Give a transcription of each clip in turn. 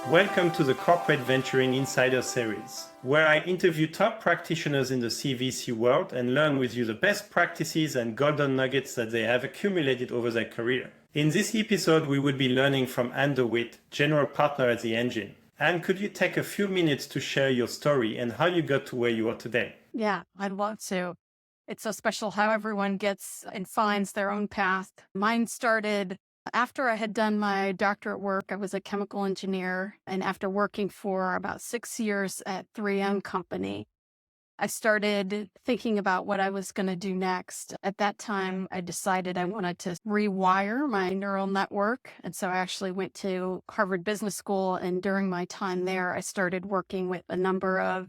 Welcome to the Corporate Venturing Insider Series, where I interview top practitioners in the CVC world and learn with you the best practices and golden nuggets that they have accumulated over their career. In this episode, we will be learning from Ann DeWitt, General Partner at The Engine. Ann, could you take a few minutes to share your story and how you got to where you are today? Yeah, I'd love to. It's so special how everyone gets and finds their own path. Mine started after I had done my doctorate work. I was a chemical engineer, and after working for about 6 years at 3M company, I started thinking about what I was going to do next. At that time, I decided I wanted to rewire my neural network. And so I actually went to Harvard Business School. And during my time there, I started working with a number of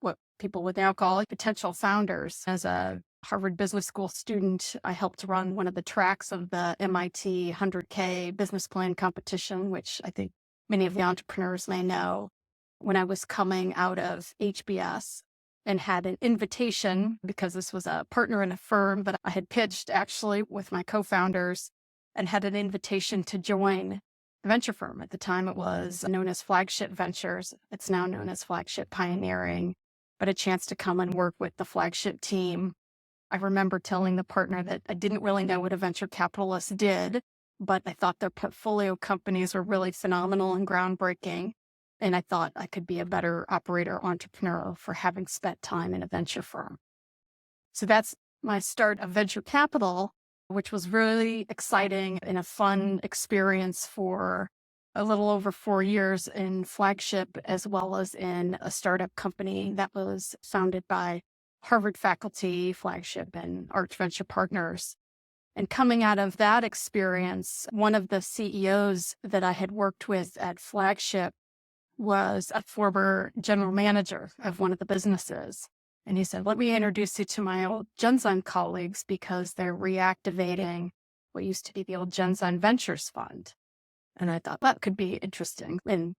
what people would now call potential founders. As a Harvard Business School student, I helped run one of the tracks of the MIT 100K business plan competition, which I think many of the entrepreneurs may know, when I was coming out of HBS, and had an invitation, because this was a partner in a firm that I had pitched actually with my co-founders, and had an invitation to join the venture firm. At the time, it was known as Flagship Ventures. It's now known as Flagship Pioneering, but a chance to come and work with the Flagship team. I remember telling the partner that I didn't really know what a venture capitalist did, but I thought their portfolio companies were really phenomenal and groundbreaking. And I thought I could be a better operator entrepreneur for having spent time in a venture firm. So that's my start of venture capital, which was really exciting and a fun experience for a little over 4 years in Flagship, as well as in a startup company that was founded by Harvard faculty, Flagship, and Arch Venture Partners. And coming out of that experience, one of the CEOs that I had worked with at Flagship was a former general manager of one of the businesses. And he said, let me introduce you to my old Genzyme colleagues because they're reactivating what used to be the old Genzyme Ventures Fund. And I thought that could be interesting. And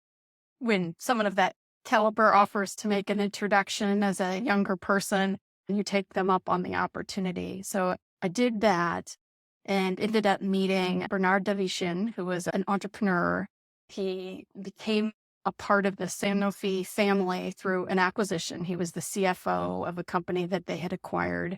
when someone of that caliber offers to make an introduction as a younger person, you take them up on the opportunity. So I did that and ended up meeting Bernard Davichin, who was an entrepreneur. He became a part of the Sanofi family through an acquisition. He was the CFO of a company that they had acquired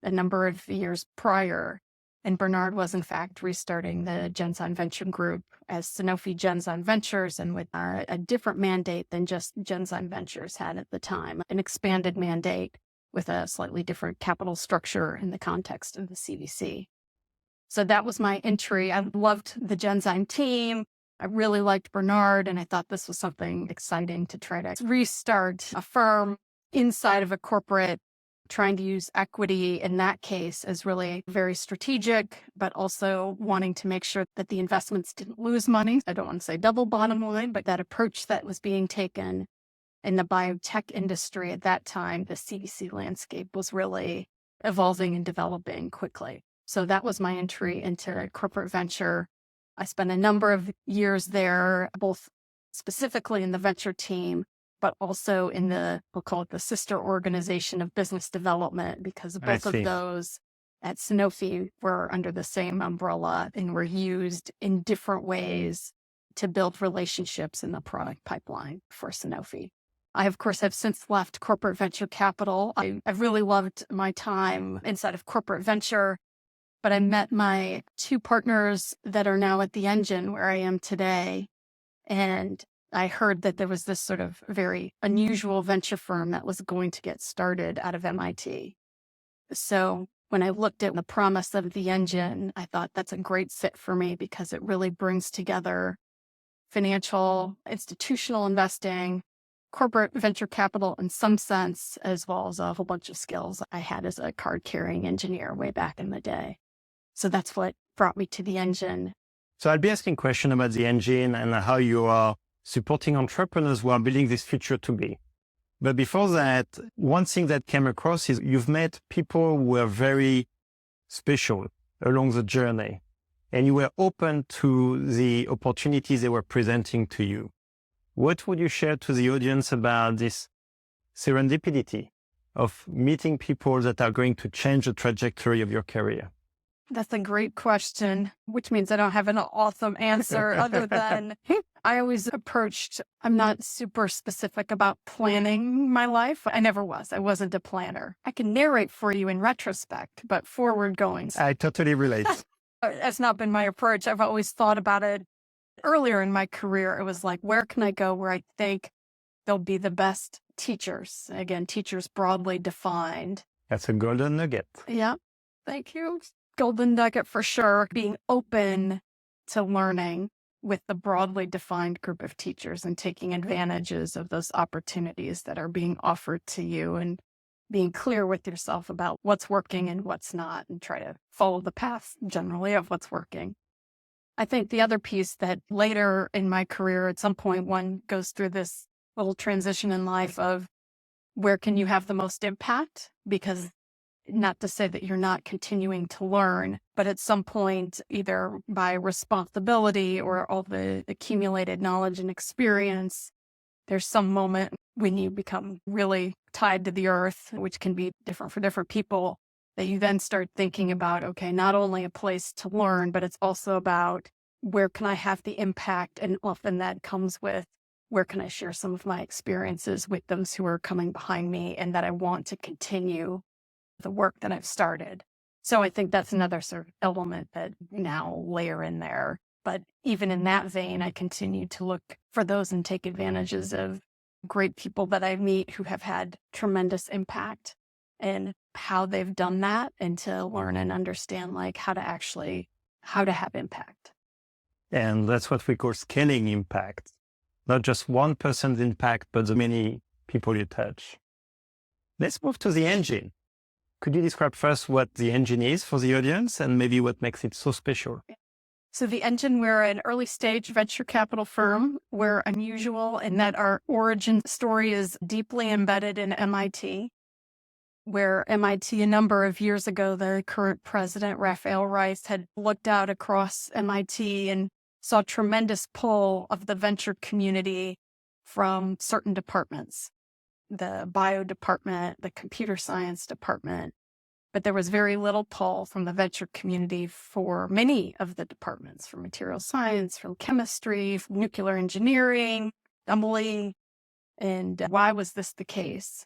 a number of years prior. And Bernard was, in fact, restarting the Genzyme Venture Group as Sanofi Genzyme Ventures, and with a different mandate than just Genzyme Ventures had at the time, an expanded mandate with a slightly different capital structure in the context of the CVC. So that was my entry. I loved the Genzyme team. I really liked Bernard, and I thought this was something exciting to try to restart a firm inside of a corporate, trying to use equity in that case as really very strategic, but also wanting to make sure that the investments didn't lose money. I don't want to say double bottom line, but that approach that was being taken in the biotech industry at that time, the CVC landscape was really evolving and developing quickly. So that was my entry into corporate venture. I spent a number of years there, both specifically in the venture team, but also in we'll call it the sister organization of business development, because both of those at Sanofi were under the same umbrella and were used in different ways to build relationships in the product pipeline for Sanofi. I, of course, have since left corporate venture capital. I've really loved my time inside of corporate venture, but I met my two partners that are now at The Engine, where I am today. And I heard that there was this sort of very unusual venture firm that was going to get started out of MIT. So when I looked at the promise of The Engine, I thought that's a great fit for me because it really brings together financial, institutional investing, corporate venture capital in some sense, as well as a whole bunch of skills I had as a card-carrying engineer way back in the day. So that's what brought me to The Engine. So I'll be asking questions about The Engine and how you are supporting entrepreneurs who are building this future to be. But before that, one thing that came across is you've met people who were very special along the journey, and you were open to the opportunities they were presenting to you. What would you share to the audience about this serendipity of meeting people that are going to change the trajectory of your career? That's a great question, which means I don't have an awesome answer other than I always I'm not super specific about planning my life. I never was. I wasn't a planner. I can narrate for you in retrospect, but forward going. I totally relate. That's not been my approach. I've always thought about it earlier in my career. It was like, where can I go where I think they'll be the best teachers? Again, teachers broadly defined. That's a golden nugget. Yeah. Thank you. Golden nugget for sure. Being open to learning with the broadly defined group of teachers and taking advantages of those opportunities that are being offered to you and being clear with yourself about what's working and what's not and try to follow the path generally of what's working. I think the other piece that later in my career, at some point, one goes through this little transition in life of where can you have the most impact? Because not to say that you're not continuing to learn, but at some point, either by responsibility or all the accumulated knowledge and experience, there's some moment when you become really tied to the earth, which can be different for different people, that you then start thinking about, okay, not only a place to learn, but it's also about where can I have the impact? And often that comes with where can I share some of my experiences with those who are coming behind me and that I want to continue the work that I've started. So I think that's another sort of element that now layer in there. But even in that vein, I continue to look for those and take advantages of great people that I meet who have had tremendous impact and how they've done that, and to learn and understand like how to have impact. And that's what we call scaling impact. Not just one person's impact, but the many people you touch. Let's move to the engine. Could you describe first what the engine is for the audience and maybe what makes it so special? So the engine, we're an early stage venture capital firm. We're unusual in that our origin story is deeply embedded in MIT, where MIT a number of years ago, the current president, Raphael Rice, had looked out across MIT and saw tremendous pull of the venture community from certain departments. The bio department, the computer science department, but there was very little pull from the venture community for many of the departments, from material science, from chemistry, from nuclear engineering, assembly. And why was this the case?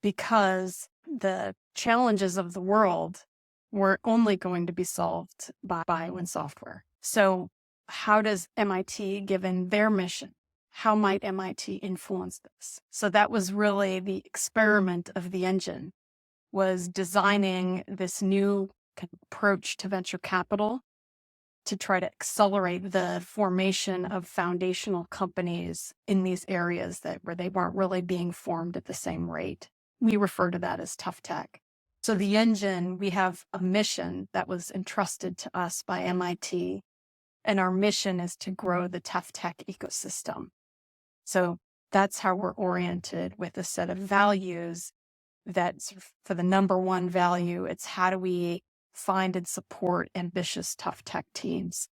Because the challenges of the world were only going to be solved by bio and software. So how does MIT, given their mission, how might MIT influence this? So that was really the experiment of the engine, was designing this new approach to venture capital to try to accelerate the formation of foundational companies in these areas where they weren't really being formed at the same rate. We refer to that as tough tech. So the engine, we have a mission that was entrusted to us by MIT, and our mission is to grow the tough tech ecosystem. So that's how we're oriented, with a set of values that for the number one value, it's how do we find and support ambitious tough tech teams?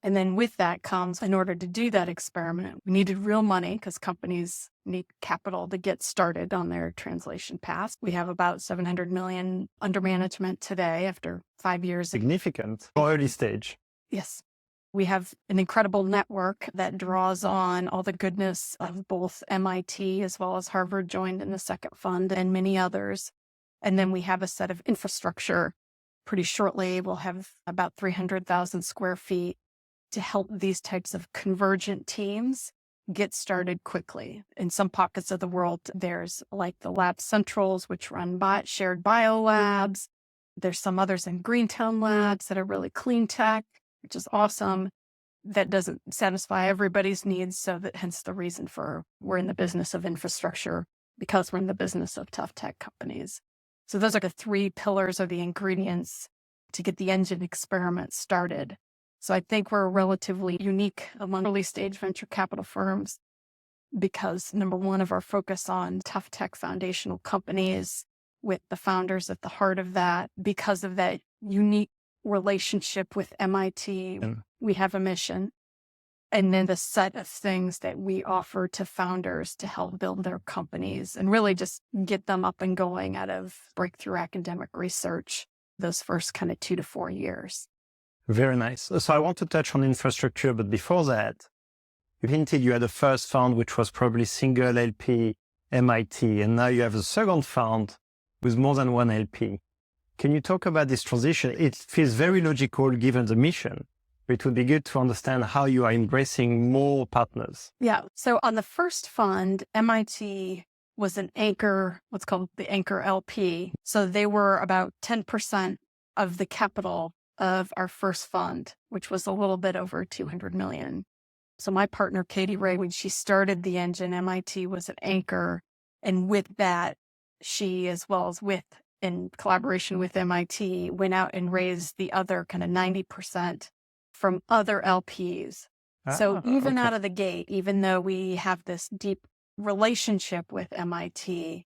And then with that comes, in order to do that experiment, we needed real money because companies need capital to get started on their translation path. We have about $700 million under management today after 5 years. Significant for early stage. Yes. We have an incredible network that draws on all the goodness of both MIT as well as Harvard joined in the second fund and many others. And then we have a set of infrastructure. Pretty shortly, we'll have about 300,000 square feet to help these types of convergent teams get started quickly. In some pockets of the world, there's like the Lab Centrals, which run shared bio labs. There's some others in Greentown labs that are really clean tech, which is awesome. That doesn't satisfy everybody's needs. So that hence the reason for we're in the business of infrastructure, because we're in the business of tough tech companies. So those are the three pillars or the ingredients to get the engine experiment started. So I think we're relatively unique among early stage venture capital firms because, number one, of our focus on tough tech foundational companies with the founders at the heart of that. Because of that unique relationship with MIT, we have a mission. And then the set of things that we offer to founders to help build their companies and really just get them up and going out of breakthrough academic research. those first kind of 2 to 4 years. Very nice. So I want to touch on infrastructure, but before that, you hinted you had a first fund, which was probably single LP MIT, and now you have a second fund with more than one LP. Can you talk about this transition? It feels very logical given the mission. It would be good to understand how you are embracing more partners. Yeah. So on the first fund, MIT was an anchor, what's called the anchor LP. So they were about 10% of the capital of our first fund, which was a little bit over 200 million. So my partner, Katie Ray, when she started the engine, MIT was an anchor. And with that, she, as well as in collaboration with MIT, went out and raised the other kind of 90% from other LPs. So even out of the gate, even though we have this deep relationship with MIT,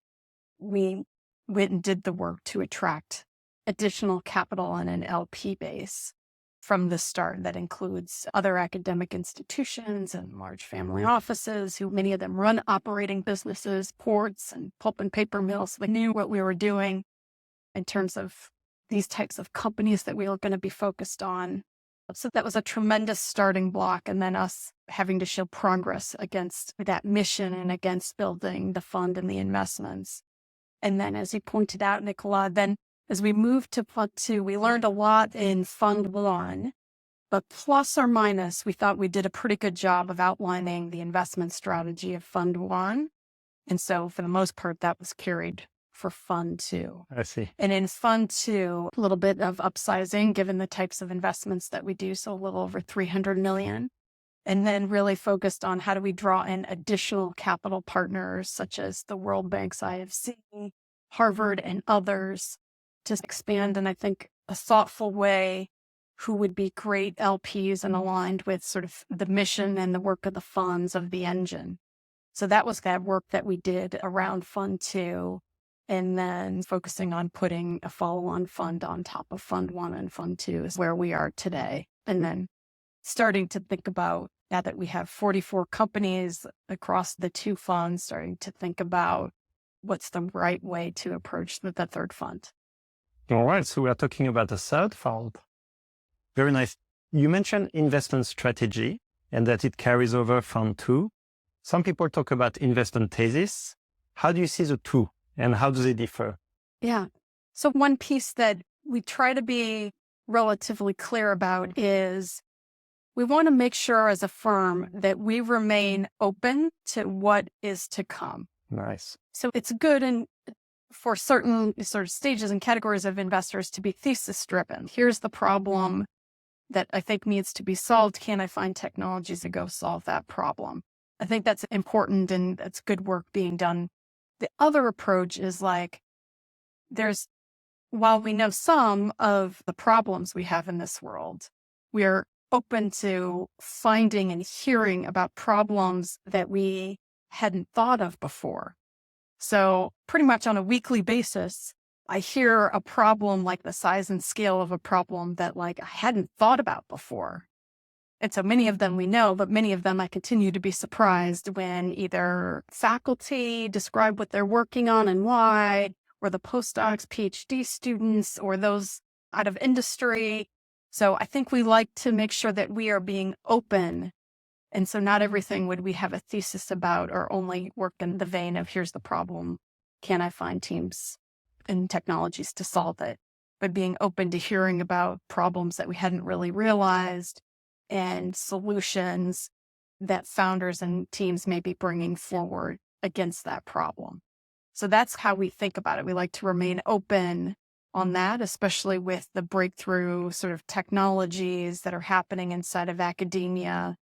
we went and did the work to attract additional capital on an LP base from the start. That includes other academic institutions and large family offices, who many of them run operating businesses, ports and pulp and paper mills. They knew what we were doing in terms of these types of companies that we were going to be focused on. So that was a tremendous starting block. And then us having to show progress against that mission and against building the fund and the investments. And then, as you pointed out, Nicola, then as we moved to Fund 2, we learned a lot in Fund 1, but plus or minus, we thought we did a pretty good job of outlining the investment strategy of Fund 1. And so for the most part, that was carried for Fund 2. I see. And in Fund 2, a little bit of upsizing given the types of investments that we do, so a little over 300 million. And then really focused on how do we draw in additional capital partners such as the World Bank's IFC, Harvard, and others to expand in, I think, a thoughtful way, who would be great LPs and aligned with sort of the mission and the work of the funds of the engine. So that was that work that we did around Fund 2. And then focusing on putting a follow-on fund on top of Fund 1 and Fund 2 is where we are today. And then starting to think about, now that we have 44 companies across the two funds, starting to think about what's the right way to approach the third fund. All right. So we are talking about the third fund. Very nice. You mentioned investment strategy and that it carries over Fund 2. Some people talk about investment thesis. How do you see the two? And how do they differ? Yeah. So one piece that we try to be relatively clear about is we want to make sure as a firm that we remain open to what is to come. Nice. So it's good for certain sort of stages and categories of investors to be thesis driven. Here's the problem that I think needs to be solved. Can I find technologies to go solve that problem? I think that's important and that's good work being done. The other approach is like, while we know some of the problems we have in this world, we are open to finding and hearing about problems that we hadn't thought of before. So pretty much on a weekly basis, I hear a problem like the size and scale of a problem that like I hadn't thought about before. And so many of them we know, but many of them I continue to be surprised when either faculty describe what they're working on and why, or the postdocs, PhD students, or those out of industry. So I think we like to make sure that we are being open. And so not everything would we have a thesis about or only work in the vein of here's the problem. Can I find teams and technologies to solve it? But being open to hearing about problems that we hadn't really realized and solutions that founders and teams may be bringing forward against that problem. So that's how we think about it. We like to remain open on that, especially with the breakthrough sort of technologies that are happening inside of academia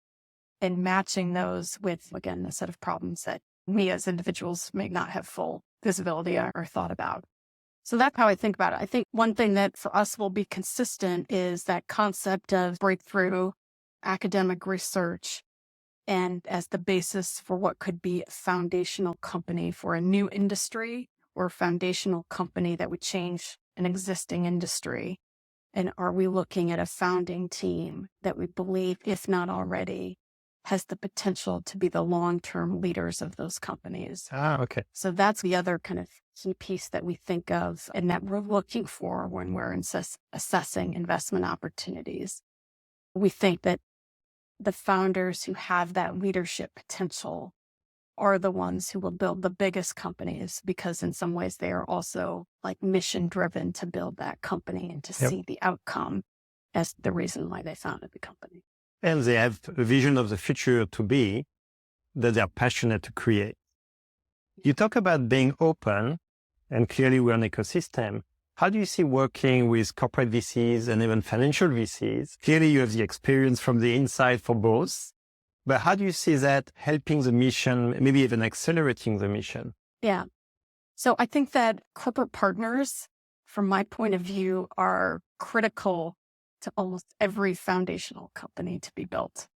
and matching those with, again, a set of problems that we as individuals may not have full visibility or thought about. So that's how I think about it. I think one thing that for us will be consistent is that concept of breakthrough academic research and as the basis for what could be a foundational company for a new industry or a foundational company that would change an existing industry. And are we looking at a founding team that we believe, if not already, has the potential to be the long-term leaders of those companies. Okay. So that's the other kind of key piece that we think of and that we're looking for when we're assessing investment opportunities. We think that the founders who have that leadership potential are the ones who will build the biggest companies, because in some ways they are also like mission driven to build that company and to see the outcome as the reason why they founded the company. And they have a vision of the future to be that they're passionate to create. You talk about being open, and clearly we're an ecosystem. How do you see working with corporate VCs and even financial VCs? Clearly you have the experience from the inside for both, but how do you see that helping the mission, maybe even accelerating the mission? Yeah. So I think that corporate partners, from my point of view, are critical to almost every foundational company to be built.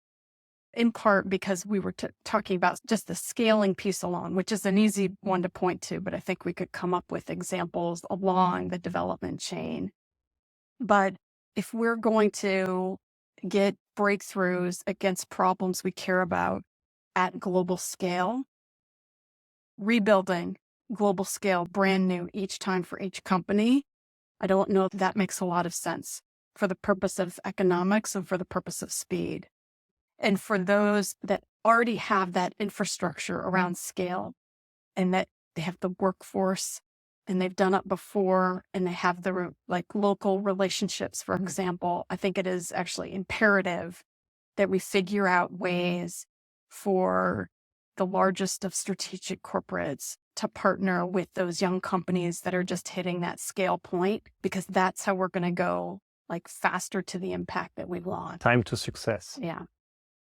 In part because we were talking about just the scaling piece alone, which is an easy one to point to, but I think we could come up with examples along the development chain. But if we're going to get breakthroughs against problems we care about at global scale, rebuilding global scale, brand new each time for each company, I don't know if that makes a lot of sense for the purpose of economics and for the purpose of speed. And for those that already have that infrastructure around scale and that they have the workforce and they've done it before and they have the local relationships, for example, I think it is actually imperative that we figure out ways for the largest of strategic corporates to partner with those young companies that are just hitting that scale point, because that's how we're going to go faster to the impact that we want. Time to success. Yeah.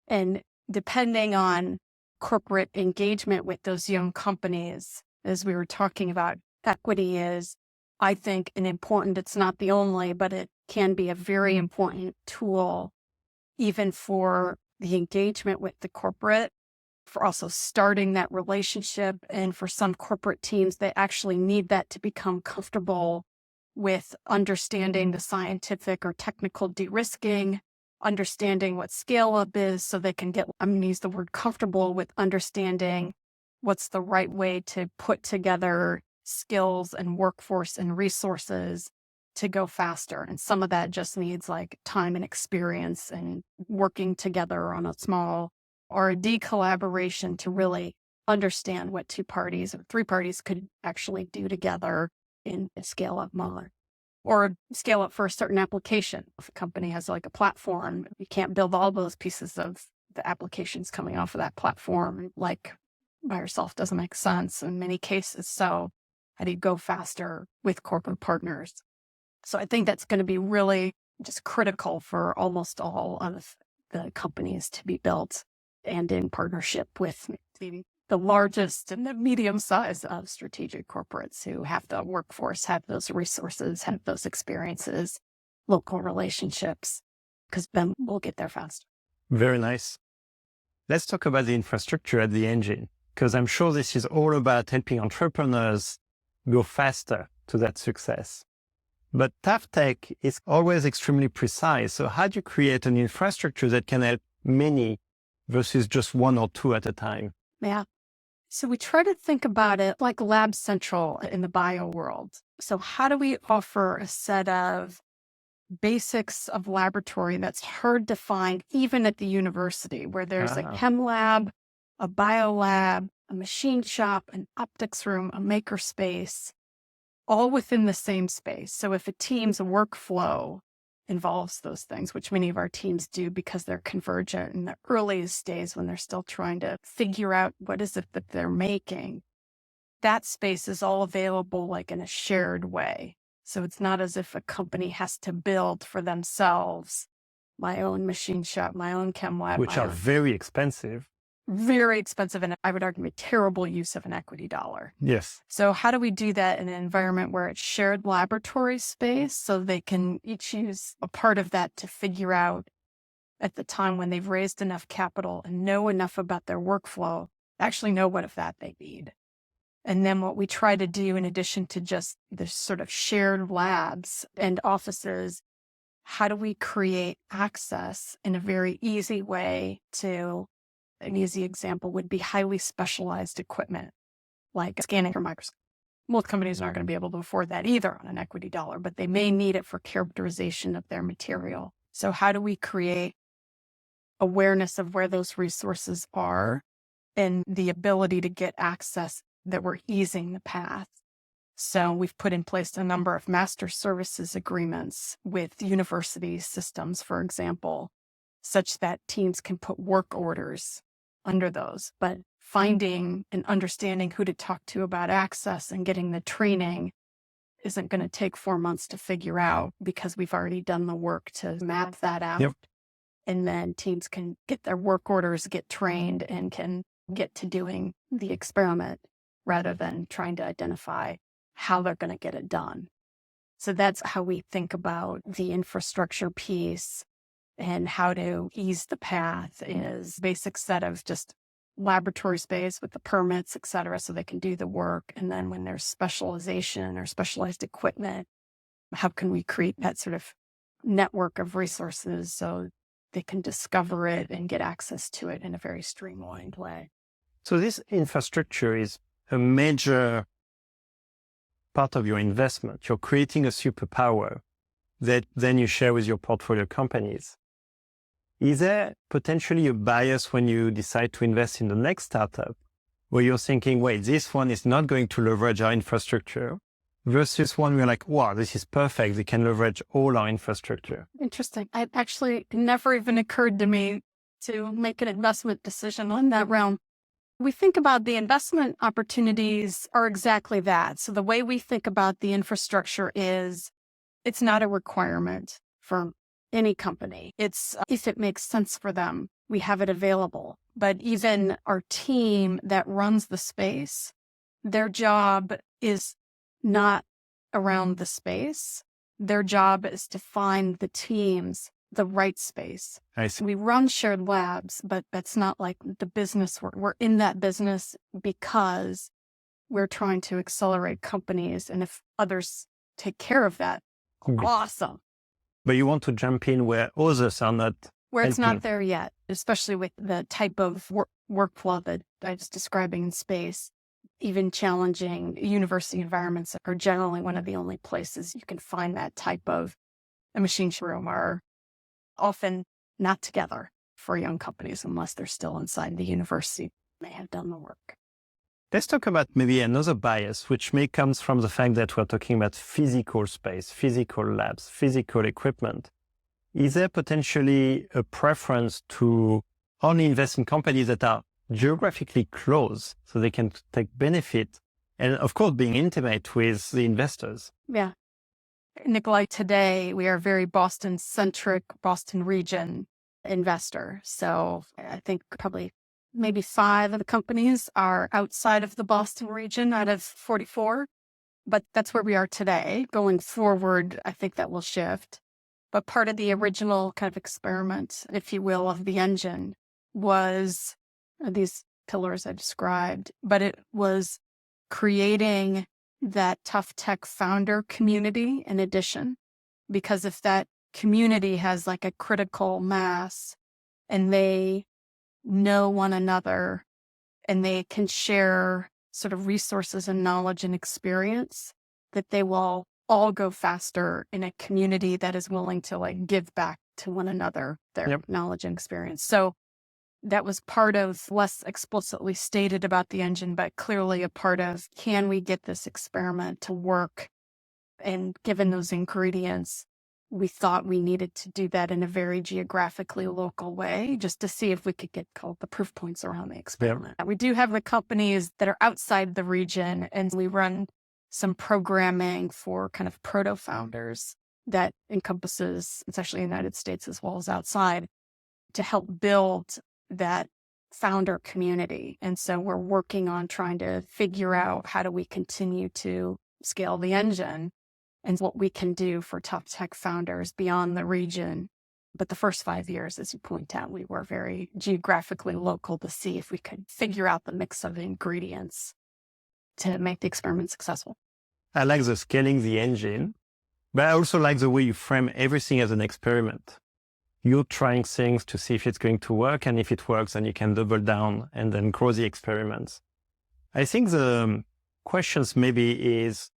And depending on corporate engagement with those young companies, as we were talking about, equity is, I think, it's not the only, but it can be a very important tool, even for the engagement with the corporate, for also starting that relationship. And for some corporate teams, they actually need that to become comfortable with understanding the scientific or technical de-risking, understanding what scale up is, so they can get, I'm going to use the word comfortable with understanding what's the right way to put together skills and workforce and resources to go faster. And some of that just needs time and experience and working together on a small R&D collaboration to really understand what 2 parties or 3 parties could actually do together in a scale-up mode. Or scale up for a certain application. If a company has a platform, you can't build all those pieces of the applications coming off of that platform by yourself. Doesn't make sense in many cases. So how do you go faster with corporate partners? So I think that's going to be really just critical for almost all of the companies to be built and in partnership with the largest and the medium size of strategic corporates who have the workforce, have those resources, have those experiences, local relationships, because then we'll get there faster. Very nice. Let's talk about the infrastructure at the engine, because I'm sure this is all about helping entrepreneurs go faster to that success. But tough tech is always extremely precise. So how do you create an infrastructure that can help many versus just 1 or 2 at a time? Yeah. So we try to think about it like Lab Central in the bio world. So how do we offer a set of basics of laboratory that's hard to find even at the university, where there's a chem lab, a bio lab, a machine shop, an optics room, a maker space, all within the same space. So if a team's workflow involves those things, which many of our teams do because they're convergent in the earliest days when they're still trying to figure out what is it that they're making, that space is all available in a shared way. So it's not as if a company has to build for themselves my own machine shop, my own chem lab. Which are very expensive. Very expensive, and I would argue a terrible use of an equity dollar. Yes. So how do we do that in an environment where it's shared laboratory space, so they can each use a part of that to figure out at the time when they've raised enough capital and know enough about their workflow, actually know what of that they need. And then what we try to do, in addition to just the sort of shared labs and offices, how do we create access in a very easy way to An easy example would be highly specialized equipment, like scanning for microscope. Most companies aren't going to be able to afford that either on an equity dollar, but they may need it for characterization of their material. So how do we create awareness of where those resources are and the ability to get access that we're easing the path? So we've put in place a number of master services agreements with university systems, for example, such that teams can put work orders under those. But finding and understanding who to talk to about access and getting the training isn't going to take 4 months to figure out, because we've already done the work to map that out. Yep. And then teams can get their work orders, get trained, and can get to doing the experiment rather than trying to identify how they're going to get it done. So that's how we think about the infrastructure piece and how to ease the path, is basic set of just laboratory space with the permits, et cetera, so they can do the work. And then when there's specialization or specialized equipment, how can we create that sort of network of resources so they can discover it and get access to it in a very streamlined way? So this infrastructure is a major part of your investment. You're creating a superpower that then you share with your portfolio companies. Is there potentially a bias when you decide to invest in the next startup where you're thinking, wait, this one is not going to leverage our infrastructure, versus one where you're like, wow, this is perfect. They can leverage all our infrastructure? Interesting. It actually never even occurred to me to make an investment decision on that realm. We think about the investment opportunities are exactly that. So the way we think about the infrastructure is it's not a requirement for any company. It's if it makes sense for them, we have it available. But even our team that runs the space, their job is not around the space. Their job is to find the teams the right space. I see. We run shared labs, but that's not like the business. We're in that business because we're trying to accelerate companies. And if others take care of that, awesome. But you want to jump in where others are not. Where it's helping. not there yet, especially with the type of workflow that I was describing in space. Even challenging university environments are generally one of the only places you can find that type of a machine room are often not together for young companies unless they're still inside the university. They have done the work. Let's talk about maybe another bias, which may comes from the fact that we're talking about physical space, physical labs, physical equipment. Is there potentially a preference to only invest in companies that are geographically close so they can take benefit, and of course being intimate with the investors? Yeah. Nikolai, today we are very Boston-centric, Boston region investor. So I think probably maybe 5 of the companies are outside of the Boston region out of 44. But that's where we are today. Going forward, I think that will shift. But part of the original kind of experiment, if you will, of the engine was these pillars I described, but it was creating that tough tech founder community in addition, because if that community has like a critical mass and they know one another and they can share sort of resources and knowledge and experience, that they will all go faster in a community that is willing to like give back to one another their knowledge and experience. So that was part of, less explicitly stated about the engine, but clearly a part of, can we get this experiment to work? And given those ingredients, we thought we needed to do that in a very geographically local way, just to see if we could get called the proof points around the experiment. We do have the companies that are outside the region, and we run some programming for kind of proto founders that encompasses, it's actually the United States as well as outside, to help build that founder community. And so we're working on trying to figure out how do we continue to scale the engine and what we can do for top tech founders beyond the region. But the first 5 years, as you point out, we were very geographically local to see if we could figure out the mix of ingredients to make the experiment successful. I like the scaling the engine, but I also like the way you frame everything as an experiment. you're trying things to see if it's going to work. And if it works, then you can double down and then grow the experiments. I think the questions maybe is,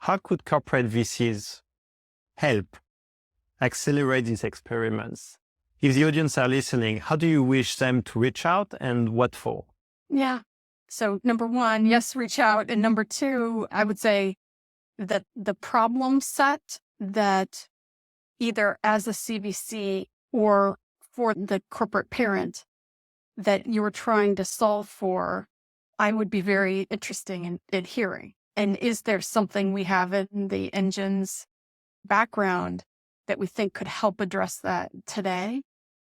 how could corporate VCs help accelerate these experiments? If the audience are listening, how do you wish them to reach out and what for? Yeah. So number one, yes, reach out. And number two, I would say that the problem set that either as a CVC or for the corporate parent that you were trying to solve for, I would be very interested in hearing. And is there something we have in the engine's background that we think could help address that today?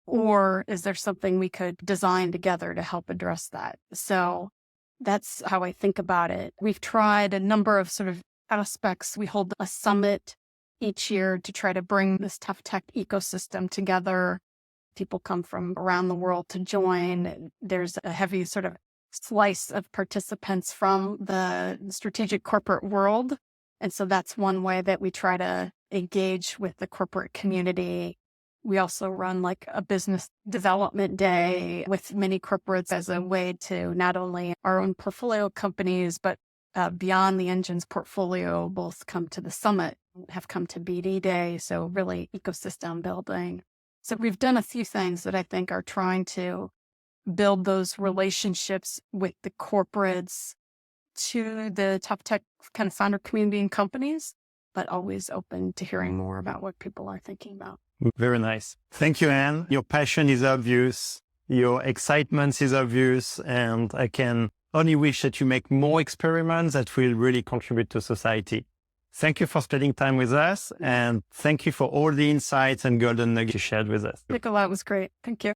Or is there something we could design together to help address that? So that's how I think about it. We've tried a number of sort of aspects. We hold a summit each year to try to bring this tough tech ecosystem together. People come from around the world to join. There's a heavy sort of slice of participants from the strategic corporate world. And so that's one way that we try to engage with the corporate community. We also run like a business development day with many corporates as a way to not only our own portfolio companies, but beyond the engine's portfolio, both come to the summit, have come to BD Day. So really ecosystem building. So we've done a few things that I think are trying to build those relationships with the corporates to the top tech kind of founder community and companies, but always open to hearing more about what people are thinking about. Very nice. Thank you, Ann. Your passion is obvious. Your excitement is obvious. And I can only wish that you make more experiments that will really contribute to society. Thank you for spending time with us. And thank you for all the insights and golden nuggets you shared with us. Nicola, it was great. Thank you.